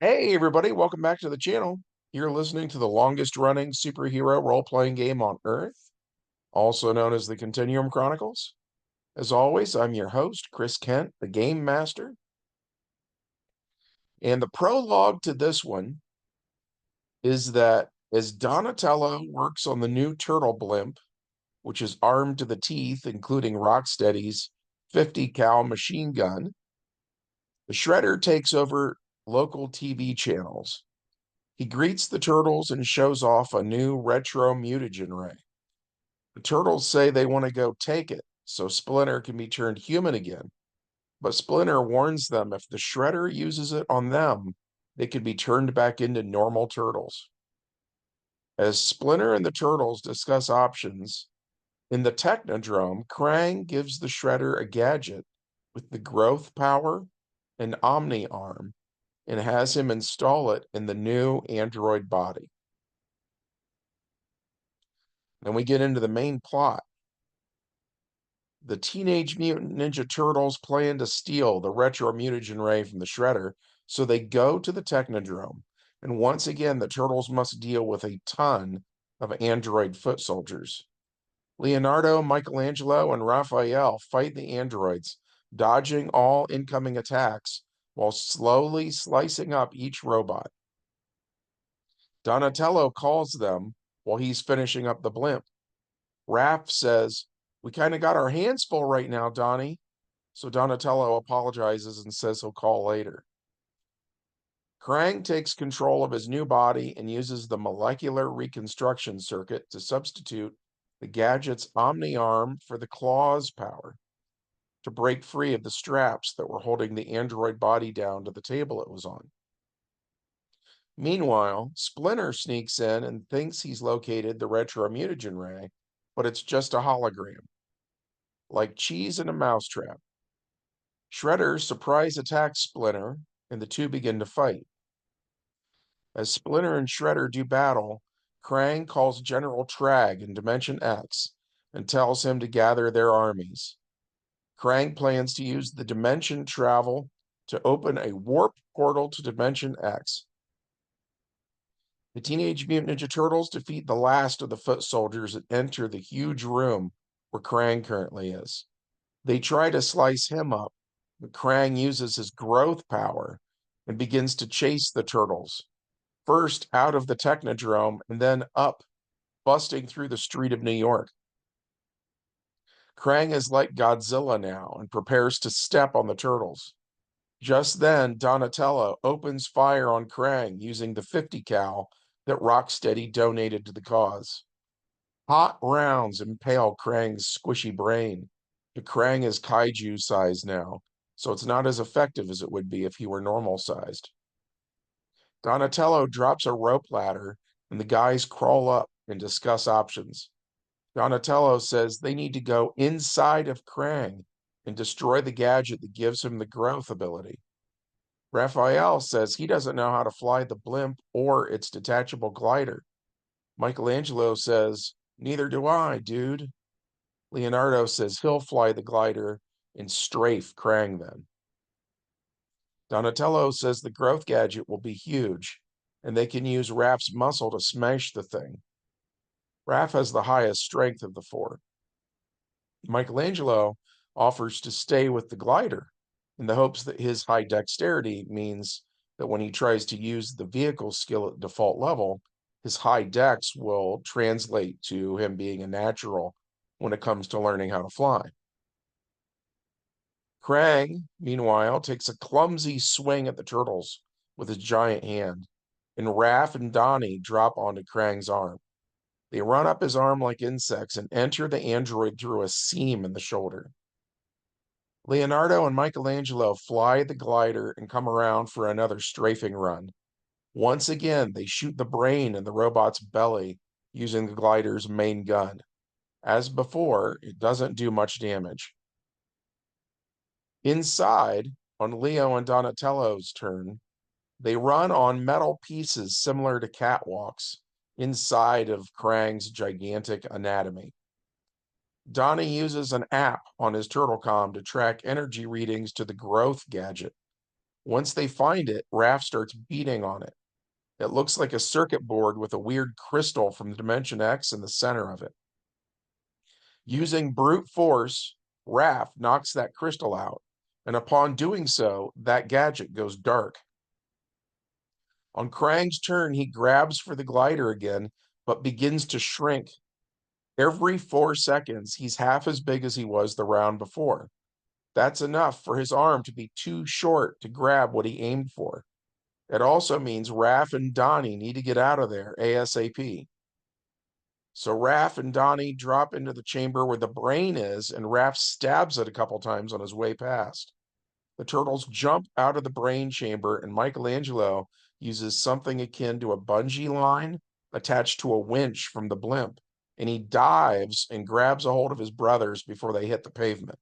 Hey everybody, welcome back to the channel. You're listening to the longest running superhero role-playing game on Earth, also known as the Continuum Chronicles. As always, I'm your host, Chris Kent, the Game Master. And the prologue to this one is that as Donatello works on the new turtle blimp, which is armed to the teeth, including Rocksteady's 50 cal machine gun, the Shredder takes over local TV channels. He greets the turtles and shows off a new retro mutagen ray. The turtles say they want to go take it so Splinter can be turned human again. But Splinter warns them if the Shredder uses it on them, they could be turned back into normal turtles. As Splinter and the turtles discuss options, in the Technodrome, Krang gives the Shredder a gadget with the growth power and Omni arm and has him install it in the new android body. Then we get into the main plot. The Teenage Mutant Ninja Turtles plan to steal the retro mutagen ray from the Shredder, so they go to the Technodrome. And once again, the Turtles must deal with a ton of android foot soldiers. Leonardo, Michelangelo, and Raphael fight the androids, dodging all incoming attacks while slowly slicing up each robot. Donatello calls them while he's finishing up the blimp. Raph says, "We kind of got our hands full right now, Donnie." So Donatello apologizes and says he'll call later. Krang takes control of his new body and uses the molecular reconstruction circuit to substitute the gadget's Omni arm for the claw's power to break free of the straps that were holding the android body down to the table it was on. Meanwhile, Splinter sneaks in and thinks he's located the retro mutagen ray, but it's just a hologram, like cheese in a mousetrap. Shredder surprise attacks Splinter, and the two begin to fight. As Splinter and Shredder do battle, Krang calls General Trag in Dimension X and tells him to gather their armies. Krang plans to use the dimension travel to open a warp portal to Dimension X. The Teenage Mutant Ninja Turtles defeat the last of the foot soldiers and enter the huge room where Krang currently is. They try to slice him up, but Krang uses his growth power and begins to chase the turtles, first out of the Technodrome and then up, busting through the street of New York. Krang is like Godzilla now and prepares to step on the turtles. Just then, Donatello opens fire on Krang using the 50 cal that Rocksteady donated to the cause. Hot rounds impale Krang's squishy brain. The Krang is kaiju size now, so it's not as effective as it would be if he were normal sized. Donatello drops a rope ladder, and the guys crawl up and discuss options. Donatello says they need to go inside of Krang and destroy the gadget that gives him the growth ability. Raphael says he doesn't know how to fly the blimp or its detachable glider. Michelangelo says, "Neither do I, dude." Leonardo says he'll fly the glider and strafe Krang then. Donatello says the growth gadget will be huge, and they can use Raph's muscle to smash the thing. Raph has the highest strength of the four. Michelangelo offers to stay with the glider in the hopes that his high dexterity means that when he tries to use the vehicle skill at default level, his high dex will translate to him being a natural when it comes to learning how to fly. Krang, meanwhile, takes a clumsy swing at the turtles with his giant hand, and Raph and Donnie drop onto Krang's arm. They run up his arm like insects and enter the android through a seam in the shoulder. Leonardo and Michelangelo fly the glider and come around for another strafing run. Once again, they shoot the brain in the robot's belly using the glider's main gun. As before, it doesn't do much damage. Inside, on Leo and Donatello's turn, they run on metal pieces similar to catwalks inside of Krang's gigantic anatomy. Donnie uses an app on his turtlecom to track energy readings to the growth gadget. Once they find it, Raph starts beating on it. It looks like a circuit board with a weird crystal from Dimension X in the center of it. Using brute force, Raph knocks that crystal out, and upon doing so, that gadget goes dark. On Krang's turn, he grabs for the glider again, but begins to shrink. Every 4 seconds, he's half as big as he was the round before. That's enough for his arm to be too short to grab what he aimed for. It also means Raph and Donnie need to get out of there ASAP. So Raph and Donnie drop into the chamber where the brain is, and Raph stabs it a couple times on his way past. The turtles jump out of the brain chamber, and Michelangelo uses something akin to a bungee line attached to a winch from the blimp, and he dives and grabs a hold of his brothers before they hit the pavement.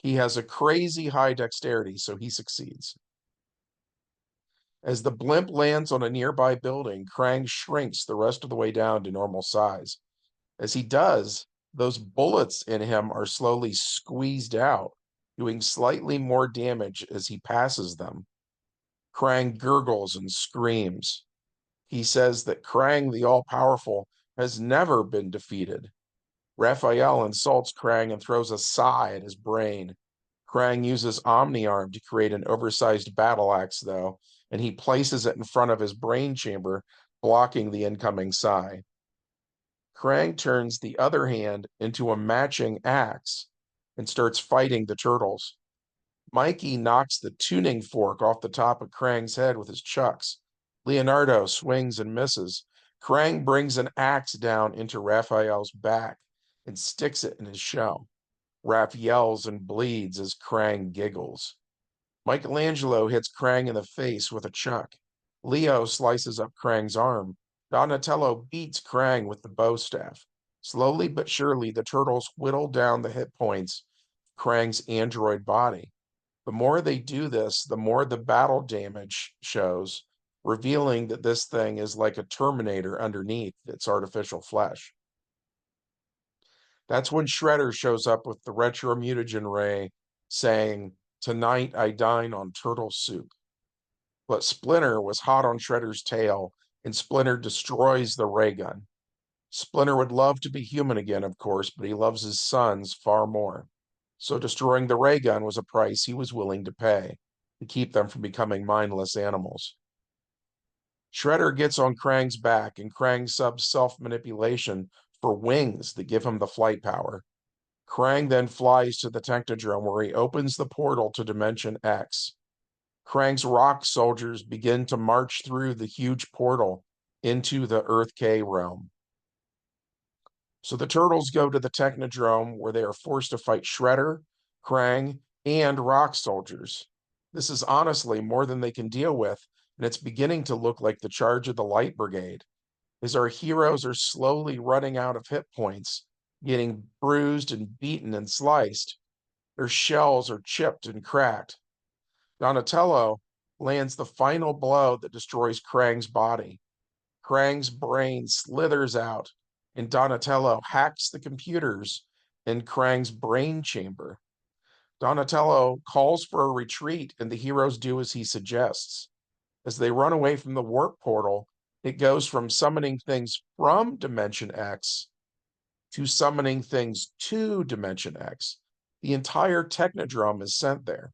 He has a crazy high dexterity, so he succeeds. As the blimp lands on a nearby building, Krang shrinks the rest of the way down to normal size. As he does, those bullets in him are slowly squeezed out, doing slightly more damage as he passes them. Krang gurgles and screams. He says that Krang the All-Powerful has never been defeated. Raphael insults Krang and throws a sigh at his brain. Krang uses Omni-Arm to create an oversized battle axe, though, and he places it in front of his brain chamber, blocking the incoming sigh. Krang turns the other hand into a matching axe and starts fighting the turtles. Mikey knocks the tuning fork off the top of Krang's head with his chucks. Leonardo swings and misses. Krang brings an axe down into Raphael's back and sticks it in his shell. Raph yells and bleeds as Krang giggles. Michelangelo hits Krang in the face with a chuck. Leo slices up Krang's arm. Donatello beats Krang with the bow staff. Slowly but surely, the turtles whittle down the hit points of Krang's android body. The more they do this, the more the battle damage shows, revealing that this thing is like a Terminator underneath its artificial flesh. That's when Shredder shows up with the retro mutagen ray, saying, "Tonight I dine on turtle soup." But Splinter was hot on Shredder's tail, and Splinter destroys the ray gun. Splinter would love to be human again, of course, but he loves his sons far more. So destroying the ray gun was a price he was willing to pay to keep them from becoming mindless animals. Shredder gets on Krang's back, and Krang subs self-manipulation for wings that give him the flight power. Krang then flies to the Technodrome where he opens the portal to Dimension X. Krang's rock soldiers begin to march through the huge portal into the Earth K realm. So the turtles go to the Technodrome where they are forced to fight Shredder, Krang, and rock soldiers. This is honestly more than they can deal with, and it's beginning to look like the charge of the Light Brigade, as our heroes are slowly running out of hit points, getting bruised and beaten and sliced. Their shells are chipped and cracked. Donatello lands the final blow that destroys Krang's body. Krang's brain slithers out, and Donatello hacks the computers in Krang's brain chamber. Donatello calls for a retreat, and the heroes do as he suggests. As they run away from the warp portal, it goes from summoning things from Dimension X to summoning things to Dimension X. The entire Technodrome is sent there.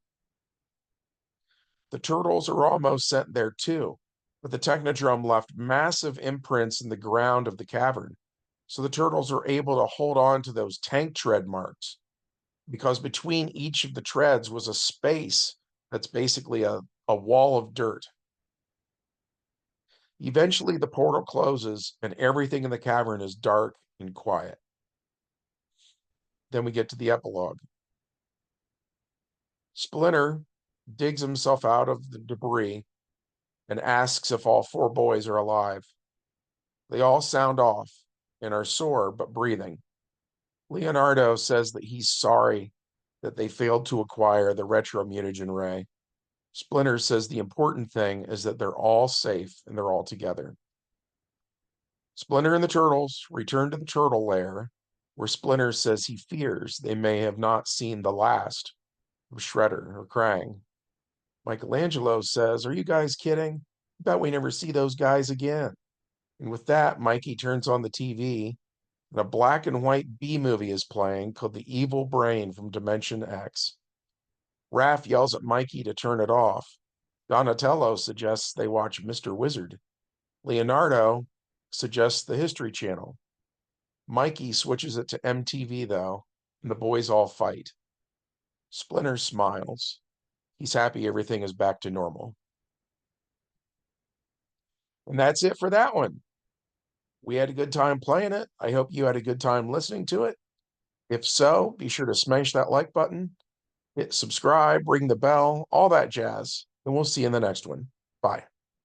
The turtles are almost sent there too, but the Technodrome left massive imprints in the ground of the cavern. So the turtles are able to hold on to those tank tread marks, because between each of the treads was a space that's basically a wall of dirt. Eventually, the portal closes and everything in the cavern is dark and quiet. Then we get to the epilogue. Splinter digs himself out of the debris and asks if all 4 boys are alive. They all sound off and are sore but breathing. Leonardo says that he's sorry that they failed to acquire the retro mutagen ray. Splinter says the important thing is that they're all safe and they're all together. Splinter and the turtles return to the turtle lair, where Splinter says he fears they may have not seen the last of Shredder or Krang. Michelangelo says, "Are you guys kidding? Bet we never see those guys again." And with that, Mikey turns on the TV, and a black and white B movie is playing called The Evil Brain from Dimension X. Raph yells at Mikey to turn it off. Donatello suggests they watch Mr. Wizard. Leonardo suggests the History Channel. Mikey switches it to MTV, though, and the boys all fight. Splinter smiles. He's happy everything is back to normal. And that's it for that one. We had a good time playing it. I hope you had a good time listening to it. If so, be sure to smash that like button, hit subscribe, ring the bell, all that jazz, and we'll see you in the next one. Bye.